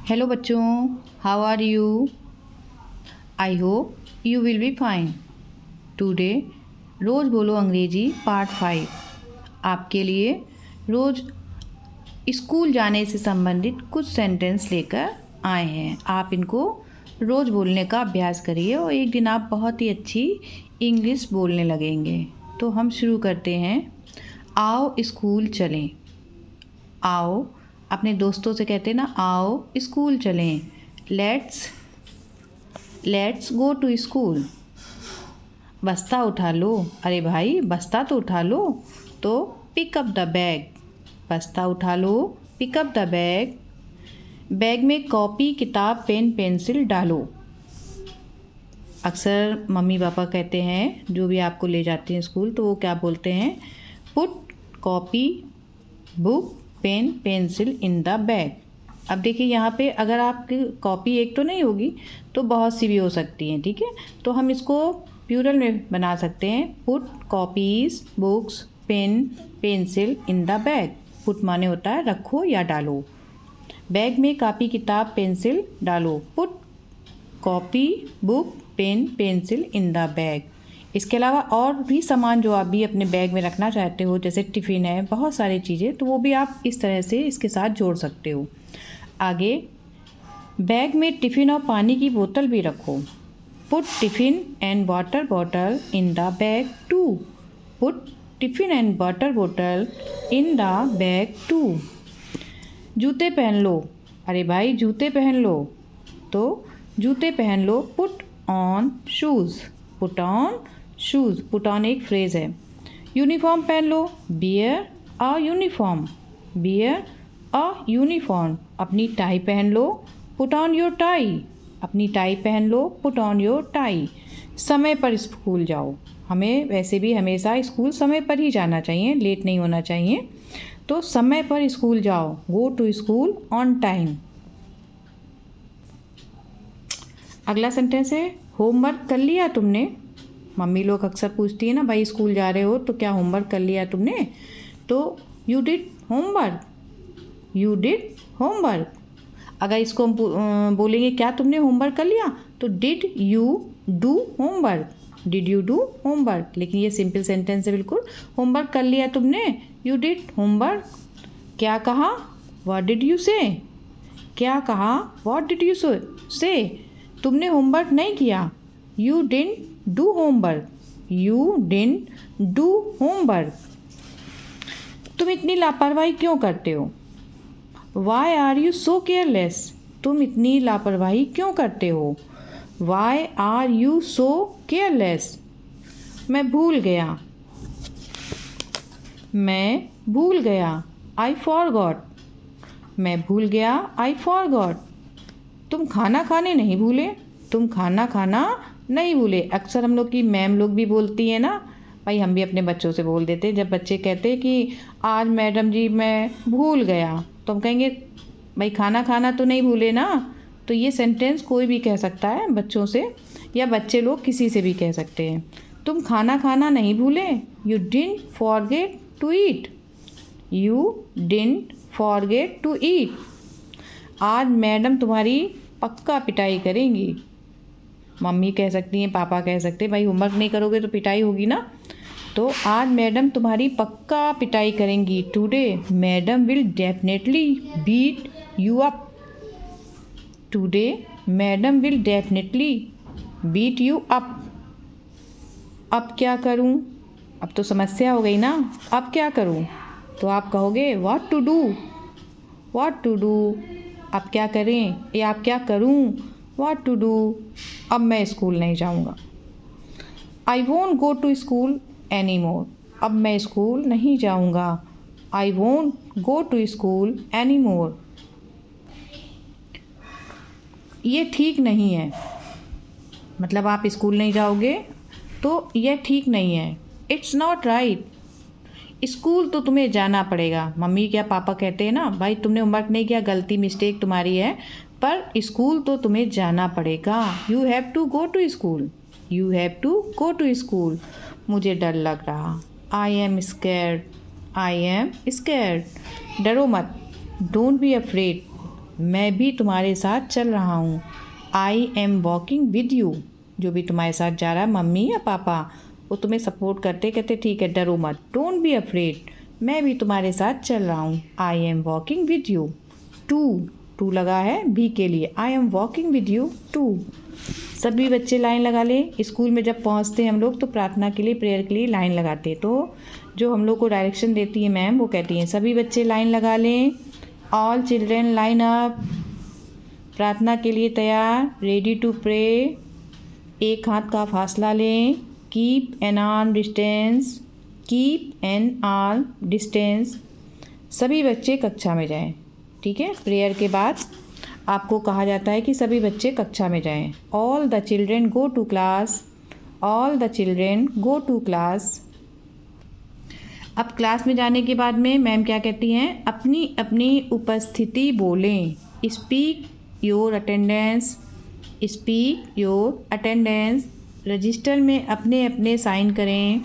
Hello बच्चों, how are you? I hope you will be fine. Today रोज़ बोलो अंग्रेजी पार्ट 5 आपके लिए रोज़ स्कूल जाने से संबंधित कुछ सेंटेंस लेकर आए हैं। आप इनको रोज़ बोलने का अभ्यास करिए और एक दिन आप बहुत ही अच्छी इंग्लिश बोलने लगेंगे। तो हम शुरू करते हैं। आओ स्कूल चलें। आओ अपने दोस्तों से कहते हैं ना, आओ स्कूल चलें। Let's go to school. बस्ता उठा लो। अरे भाई बस्ता तो उठा लो। तो पिक अप द बैग। बस्ता उठा लो, pick up the bag. Bag में कॉपी, किताब, पेन, पेंसिल डालो। अक्सर मम्मी पापा कहते हैं, जो भी आपको ले जाते हैं स्कूल, तो वो क्या बोलते हैं, put copy, book, pen, pencil in the bag. अब देखिए यहाँ पे अगर आपकी कॉपी एक तो नहीं होगी तो बहुत सी भी हो सकती हैं, ठीक है। तो हम इसको प्लूरल में बना सकते हैं, put copies, books, pen, pencil in the bag. Put माने होता है रखो या डालो। बैग में कॉपी, किताब, पेंसिल डालो। Put copy, book, pen, pencil in the bag. इसके अलावा और भी सामान जो आप भी अपने बैग में रखना चाहते हो, जैसे टिफ़िन है, बहुत सारी चीज़ें, तो वो भी आप इस तरह से इसके साथ जोड़ सकते हो। आगे बैग में टिफ़िन और पानी की बोतल भी रखो। Put tiffin and water bottle in the bag too. Put tiffin and water bottle in the bag too. जूते पहन लो। अरे भाई जूते पहन लो। तो जूते पहन लो। Put on shoes. Put on shoes. Put on एक फ्रेज़ है। यूनिफॉर्म पहन लो। Bear a uniform. Bear a uniform. अपनी टाई पहन लो। Put on your tie. अपनी टाई पहन लो। Put on your tie. समय पर स्कूल जाओ। हमें वैसे भी हमेशा स्कूल समय पर ही जाना चाहिए, लेट नहीं होना चाहिए। तो समय पर स्कूल जाओ। Go to school on time. अगला सेंटेंस है, होमवर्क कर लिया तुमने? मम्मी लोग अक्सर पूछती है ना, भाई स्कूल जा रहे हो तो क्या होमवर्क कर लिया तुमने? तो you did homework. You did homework. अगर इसको हम बोलेंगे क्या तुमने होमवर्क कर लिया, तो did you do homework. Did you do homework. लेकिन ये सिंपल सेंटेंस है बिल्कुल। होमवर्क कर लिया तुमने, यू डिड होमवर्क। क्या कहा, व्हाट डिड यू से। क्या कहा, व्हाट डिड यू से। तुमने होमवर्क नहीं किया, you didn't do homework. You didn't do homework. तुम इतनी लापरवाही क्यों करते हो? Why are you so careless. तुम इतनी लापरवाही क्यों करते हो? Why are you so careless. मैं भूल गया। मैं भूल गया। I forgot. मैं भूल गया, आई फॉरगॉट। तुम खाना खाने नहीं भूले। तुम खाना खाना नहीं भूले। अक्सर हम लोग की मैम लोग भी बोलती है ना, भाई हम भी अपने बच्चों से बोल देते हैं। जब बच्चे कहते हैं कि आज मैडम जी मैं भूल गया, तो हम कहेंगे भाई खाना खाना तो नहीं भूले ना। तो ये सेंटेंस कोई भी कह सकता है बच्चों से, या बच्चे लोग किसी से भी कह सकते हैं। तुम खाना खाना नहीं भूले। You didn't forget to eat. You didn't forget to eat. आज मैडम तुम्हारी पक्का पिटाई करेंगी। मम्मी कह सकती हैं, पापा कह सकते हैं, भाई होमवर्क नहीं करोगे तो पिटाई होगी ना। तो आज मैडम तुम्हारी पक्का पिटाई करेंगी। Today madam will definitely beat you up. Today madam will definitely beat you up. अब क्या करूं? अब तो समस्या हो गई ना। अब क्या करूं? तो आप कहोगे what to do. What to do. अब क्या करें या आप क्या करूं? What to do. अब मैं स्कूल नहीं जाऊंगा। I won't go to school any more. अब मैं स्कूल नहीं जाऊंगा। I won't go to school any more. ये ठीक नहीं है। मतलब आप स्कूल नहीं जाओगे तो यह ठीक नहीं है। It's not right. स्कूल तो तुम्हें जाना पड़ेगा। मम्मी क्या पापा कहते हैं ना, भाई तुमने होमवर्क नहीं किया, गलती मिस्टेक तुम्हारी है, पर स्कूल तो तुम्हें जाना पड़ेगा। You have to go to school. You have to go to school. मुझे डर लग रहा। I am scared. I am scared. डरो मत। Don't be afraid. मैं भी तुम्हारे साथ चल रहा हूँ। I am walking with you. जो भी तुम्हारे साथ जा रहा है, मम्मी या पापा, वो तुम्हें सपोर्ट करते कहते ठीक है, डरो मत, डोंट बी अफ्रेड, मैं भी तुम्हारे साथ चल रहा हूँ। I am walking with you. Too लगा है भी के लिए, I am walking with you too. सभी बच्चे लाइन लगा लें। स्कूल में जब पहुँचते हैं हम लोग तो प्रार्थना के लिए, प्रेयर के लिए लाइन लगाते हैं। तो जो हम लोग को डायरेक्शन देती है मैम, वो कहती हैं सभी बच्चे लाइन लगा लें। All children line up. प्रार्थना के लिए तैयार, रेडी टू प्रे। एक हाथ का फासला लें। Keep an arm distance, keep an arm distance. सभी बच्चे कक्षा में जाएं। ठीक है, प्रेयर के बाद आपको कहा जाता है कि सभी बच्चे कक्षा में जाएं। All the children go to class, all the children go to class. अब क्लास में जाने के बाद में मैम क्या कहती हैं, अपनी अपनी उपस्थिति बोलें। Speak your attendance, speak your attendance. Register में अपने अपने साइन करें।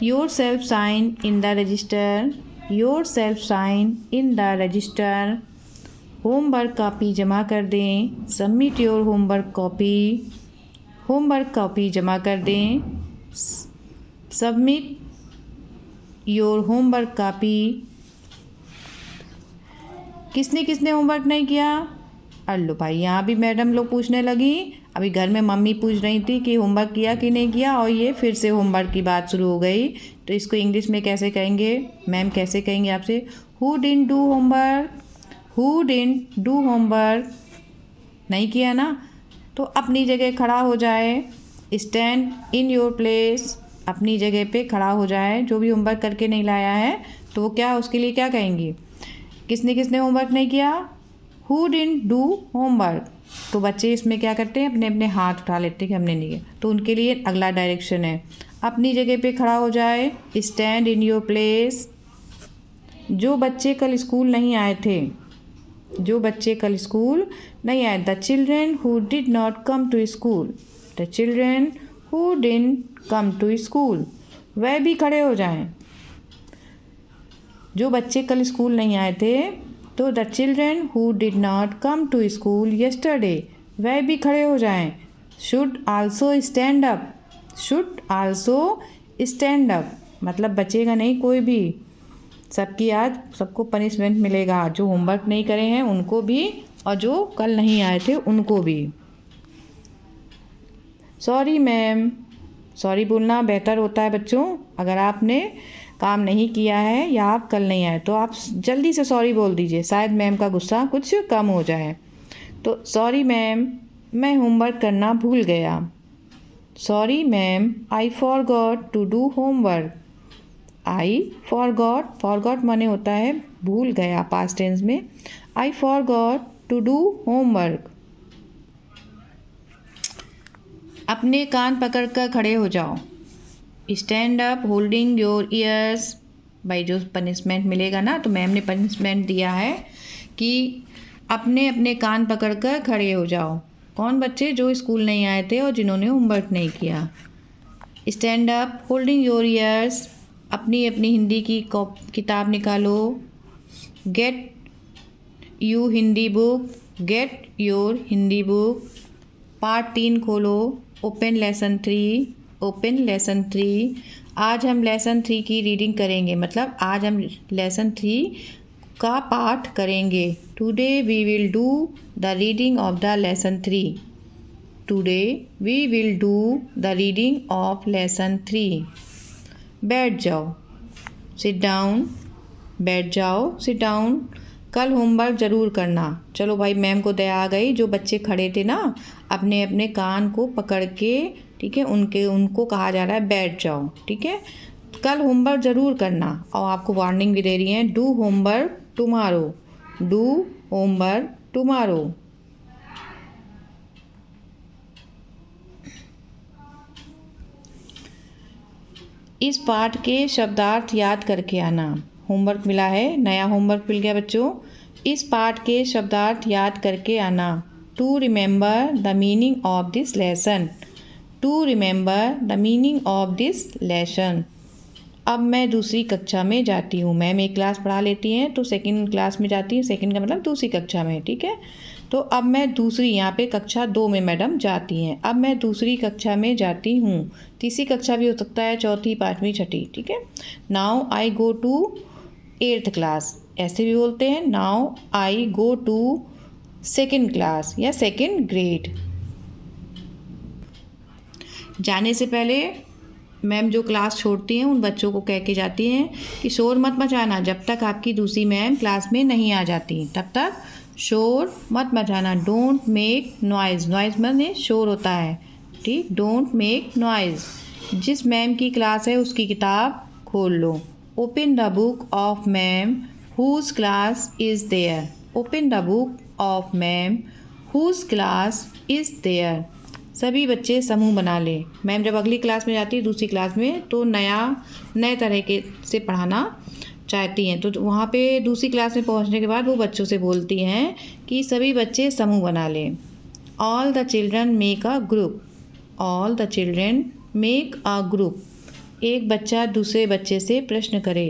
Yourself sign in the register, yourself sign in the register. Homework copy जमा कर दें। Submit your homework copy, homework copy जमा कर दें। Submit your homework copy. किसने किसने होमवर्क नहीं किया? अल्लो भाई, यहाँ भी मैडम लोग पूछने लगी। अभी घर में मम्मी पूछ रही थी कि होमवर्क किया कि नहीं किया, और ये फिर से होमवर्क की बात शुरू हो गई। तो इसको इंग्लिश में कैसे कहेंगे मैम, कैसे कहेंगे आपसे? Who didn't do homework, who didn't do homework. नहीं किया ना, तो अपनी जगह खड़ा हो जाए। स्टैंड इन योर प्लेस, अपनी जगह पे खड़ा हो जाए। जो भी होमवर्क करके नहीं लाया है तो वो क्या, उसके लिए क्या कहेंगे? किसने किसने होमवर्क नहीं किया? Who didn't do homework. तो बच्चे इसमें क्या करते हैं, अपने अपने हाथ उठा लेते हैं कि हमने नहीं किया। तो उनके लिए अगला डायरेक्शन है, अपनी जगह पे खड़ा हो जाए। Stand in your place. जो बच्चे कल स्कूल नहीं आए थे, जो बच्चे कल स्कूल नहीं आए, the children who did not come to school, the children who didn't come to school. वह भी खड़े हो जाएं। जो बच्चे कल स्कूल नहीं आए थे, तो the children who did not come to school yesterday, वह भी खड़े हो जाएं। Should also stand up, should also stand up, मतलब बचेगा नहीं कोई भी। सबकी आज सबको पनिशमेंट मिलेगा, जो होमवर्क नहीं करे हैं उनको भी, और जो कल नहीं आए थे उनको भी। सॉरी मैम, सॉरी बोलना बेहतर होता है बच्चों। अगर आपने काम नहीं किया है या आप कल नहीं आए तो आप जल्दी से सॉरी बोल दीजिए, शायद मैम का गुस्सा कुछ कम हो जाए। तो सॉरी मैम, मैं होमवर्क करना भूल गया। Sorry ma'am, I forgot to do homework. I forgot, forgot माने होता है भूल गया, पास्ट टेंस में। I forgot to do homework. अपने कान पकड़कर खड़े हो जाओ। Stand up holding your ears. भाई जो पनिशमेंट मिलेगा ना, तो मैम ने पनिशमेंट दिया है कि अपने अपने कान पकड़कर खड़े हो जाओ। कौन बच्चे? जो स्कूल नहीं आए थे और जिन्होंने होमवर्क नहीं किया। Stand up holding your years. अपनी अपनी हिंदी की किताब निकालो। Get you Hindi book, get your Hindi book. Part 3 खोलो। Open lesson 3, open lesson 3। आज हम लेसन 3 की रीडिंग करेंगे, मतलब आज हम लेसन 3 का पाठ करेंगे। Today we will do the reading of the lesson 3। Today we will do the reading of lesson 3। बैठ जाओ, सिट डाउन, बैठ जाओ, सिट डाउन। कल होमवर्क ज़रूर करना। चलो भाई, मैम को दया आ गई। जो बच्चे खड़े थे ना, अपने अपने कान को पकड़ के, ठीक है, उनको कहा जा रहा है बैठ जाओ। ठीक है, कल होमवर्क ज़रूर करना। और आपको वार्निंग भी दे रही हैं, do homework tomorrow, do homework tomorrow. इस पाठ के शब्दार्थ याद करके आना। होमवर्क मिला है, नया होमवर्क मिल गया बच्चों। इस पाठ के शब्दार्थ याद करके आना। To remember the meaning of this lesson, to remember the meaning of this lesson. अब मैं दूसरी कक्षा में जाती हूँ। मैम एक क्लास पढ़ा लेती हैं तो सेकंड क्लास में जाती हैं, सेकंड का मतलब दूसरी कक्षा में, ठीक है। तो अब मैं दूसरी, यहाँ पे कक्षा 2 में मैडम जाती हैं। अब मैं दूसरी कक्षा में जाती हूँ। तीसरी कक्षा भी हो सकता है, चौथी, पाँचवीं, छठी, ठीक है। Now I go to 8th class, ऐसे भी बोलते हैं। Now I go to second class या सेकंड ग्रेड। जाने से पहले मैम जो क्लास छोड़ती हैं उन बच्चों को कह के जाती हैं कि शोर मत मचाना, जब तक आपकी दूसरी मैम क्लास में नहीं आ जाती तब तक शोर मत मचाना। डोंट मेक नॉइज़, नॉइज़ माने शोर होता है, ठीक। Don't make noise. जिस मैम की क्लास है उसकी किताब खोल लो। Open the book of ma'am whose class is there. Open the book of ma'am whose class is there. सभी बच्चे समूह बना लें। मैम जब अगली क्लास में जाती है, दूसरी क्लास में, तो नए तरह के से पढ़ाना चाहती हैं। तो वहाँ पे दूसरी क्लास में पहुँचने के बाद वो बच्चों से बोलती हैं कि सभी बच्चे समूह बना लें। All the children make a group. All the children make a group. एक बच्चा दूसरे बच्चे से प्रश्न करे।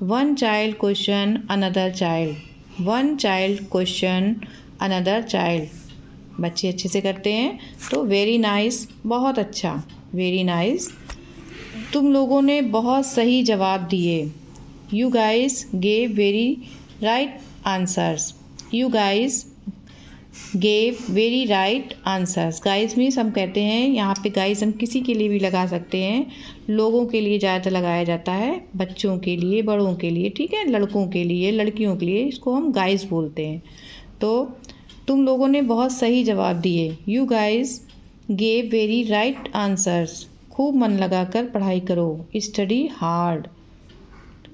One child question another child. One child question another child. बच्चे अच्छे से करते हैं तो वेरी नाइस, बहुत अच्छा, वेरी नाइस। तुम लोगों ने बहुत सही जवाब दिए। You guys gave very right answers. You guys gave very right answers. Guys means हम कहते हैं, यहाँ पे गाइस हम किसी के लिए भी लगा सकते हैं। लोगों के लिए ज़्यादा लगाया जाता है, बच्चों के लिए, बड़ों के लिए, ठीक है, लड़कों के लिए, लड़कियों के लिए, इसको हम गाइस बोलते हैं। तो तुम लोगों ने बहुत सही जवाब दिए। You guys gave very right answers. खूब मन लगाकर पढ़ाई करो। Study hard.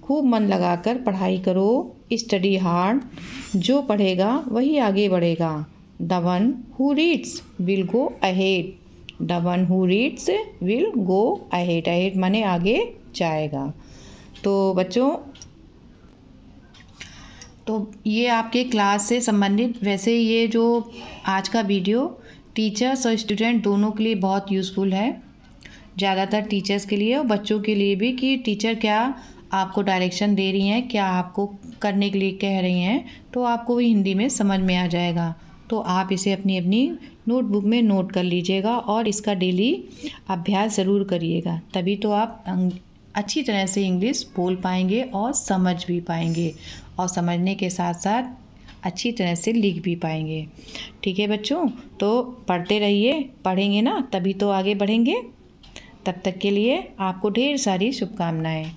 खूब मन लगाकर पढ़ाई करो। Study hard. जो पढ़ेगा वही आगे बढ़ेगा। The one who reads will go ahead. The one who reads will go ahead. Ahead माने आगे जाएगा। तो बच्चों, तो ये आपके क्लास से संबंधित, वैसे ये जो आज का वीडियो टीचर्स और स्टूडेंट दोनों के लिए बहुत यूज़फुल है। ज़्यादातर टीचर्स के लिए और बच्चों के लिए भी, कि टीचर क्या आपको डायरेक्शन दे रही हैं, क्या आपको करने के लिए कह रही हैं, तो आपको भी हिंदी में समझ में आ जाएगा। तो आप इसे अपनी अपनी नोटबुक में नोट कर लीजिएगा और इसका डेली अभ्यास ज़रूर करिएगा, तभी तो आप अच्छी तरह से इंग्लिश बोल पाएंगे और समझ भी पाएंगे, और समझने के साथ साथ अच्छी तरह से लिख भी पाएंगे। ठीक है बच्चों, तो पढ़ते रहिए, पढ़ेंगे ना तभी तो आगे बढ़ेंगे। तब तक के लिए आपको ढेर सारी शुभकामनाएं।